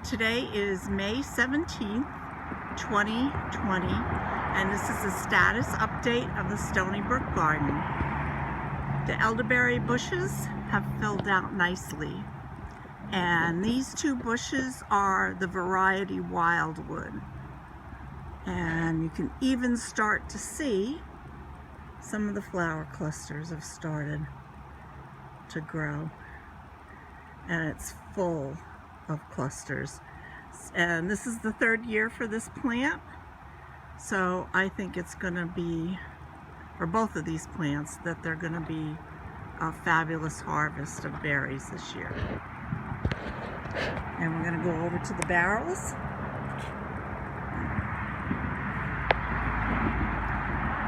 Today is May 17th, 2020, and this is a status update of the Stoneybrook garden. The elderberry bushes have filled out nicely, and these two bushes are the variety Wildwood. And you can even start to see some of the flower clusters have started to grow, and it's full of clusters. And this is the third year for this plant, so I think it's going to be, for both of these plants, that they're going to be a fabulous harvest of berries this year. And we're going to go over to the barrels.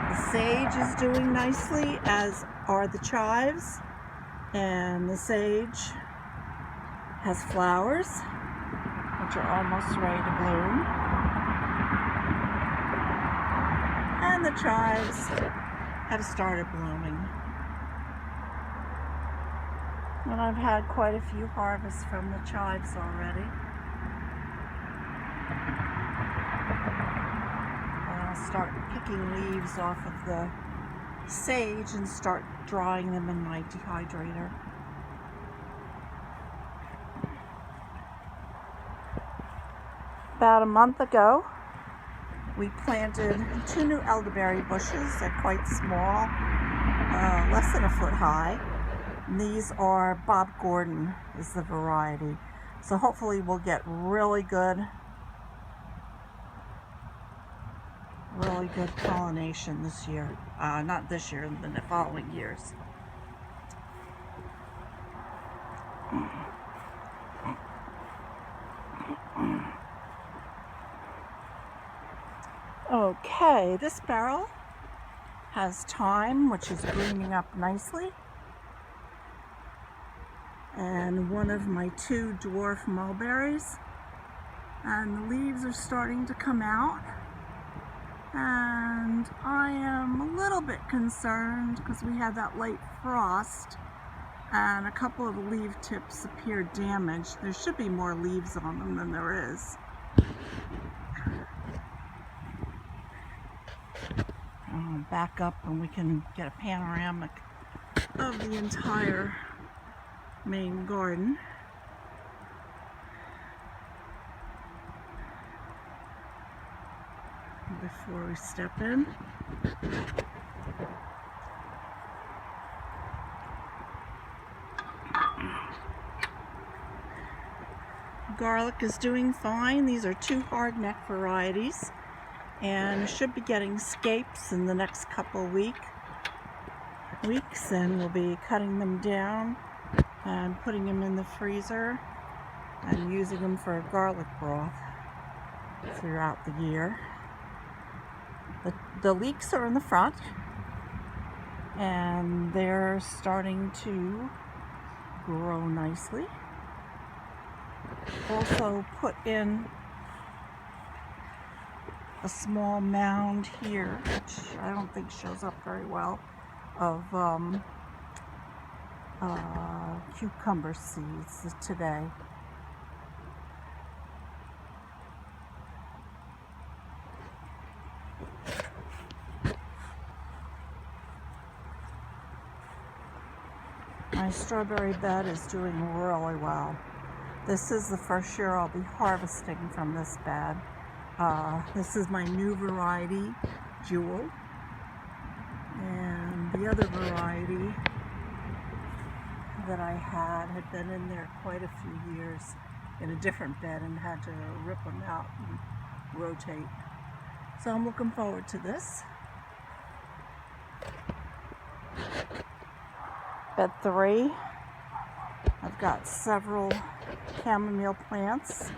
The sage is doing nicely, as are the chives, and the sage has flowers which are almost ready to bloom, and the chives have started blooming. And I've had quite a few harvests from the chives already. And I'll start picking leaves off of the sage and start drying them in my dehydrator. About a month ago, we planted two new elderberry bushes. They're quite small, less than a foot high. And these are Bob Gordon is the variety. So hopefully we'll get really good pollination this year. Not this year, in the following years. Okay, this barrel has thyme, which is greening up nicely, and one of my two dwarf mulberries, and the leaves are starting to come out, and I am a little bit concerned because we had that late frost and a couple of the leaf tips appear damaged. There should be more leaves on them than there is. Back up and we can get a panoramic of the entire main garden. Before we step in. Garlic is doing fine. These are two hardneck varieties, and should be getting scapes in the next couple weeks, and we'll be cutting them down and putting them in the freezer and using them for garlic broth throughout the year. The leeks are in the front, and they're starting to grow nicely. Also put in a small mound here, which I don't think shows up very well, of cucumber seeds today. My strawberry bed is doing really well. This is the first year I'll be harvesting from this bed. This is my new variety, Jewel, and the other variety that I had been in there quite a few years in a different bed and had to rip them out and rotate. So I'm looking forward to this. Bed 3, I've got several chamomile plants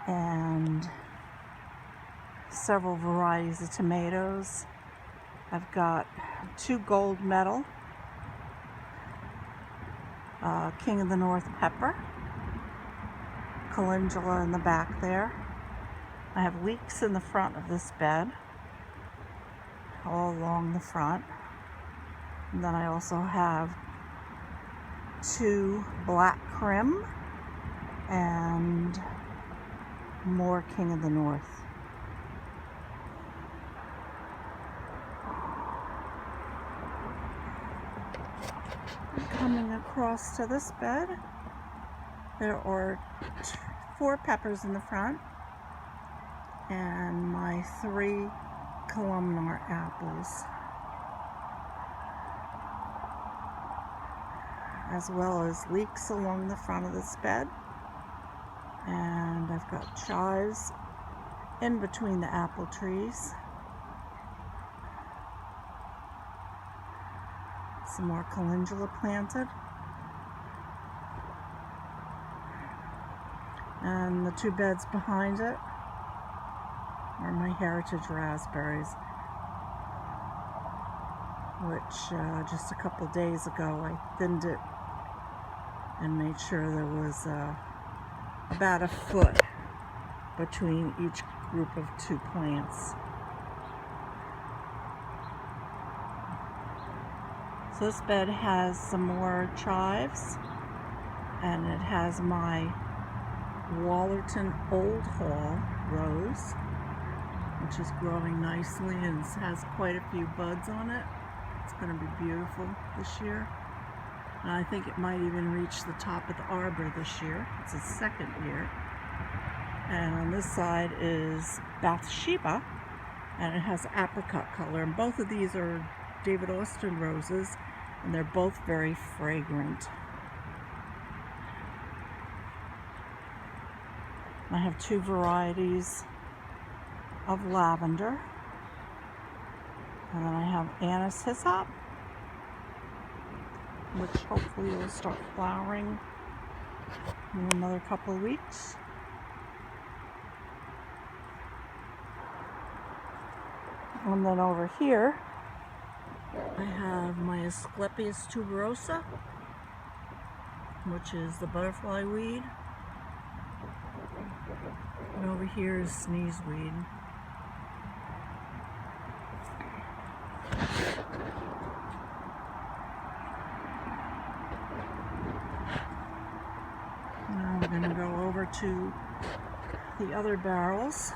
and several varieties of tomatoes. I've got two gold medal, King of the North pepper, calendula in the back there. I have leeks in the front of this bed, all along the front. And then I also have two black crim and more King of the North. Coming across to this bed, there are 4 peppers in the front and my 3 columnar apples, as well as leeks along the front of this bed. And I've got chives in between the apple trees. Some more calendula planted. And the 2 beds behind it are my heritage raspberries, which just a couple days ago I thinned it and made sure there was about a foot between each group of 2 plants. So this bed has some more chives, and it has my Wallerton Old Hall rose, which is growing nicely and has quite a few buds on it. It's going to be beautiful this year. And I think it might even reach the top of the arbor this year. It's its 2nd year. And on this side is Bathsheba, and it has apricot color. And both of these are David Austin roses, and they're both very fragrant. I have 2 varieties of lavender, and then I have anise hyssop, which hopefully will start flowering in another couple of weeks. And then over here, I have my Asclepias tuberosa, which is the butterfly weed. And over here is sneezeweed. Now we're going to go over to the other barrels.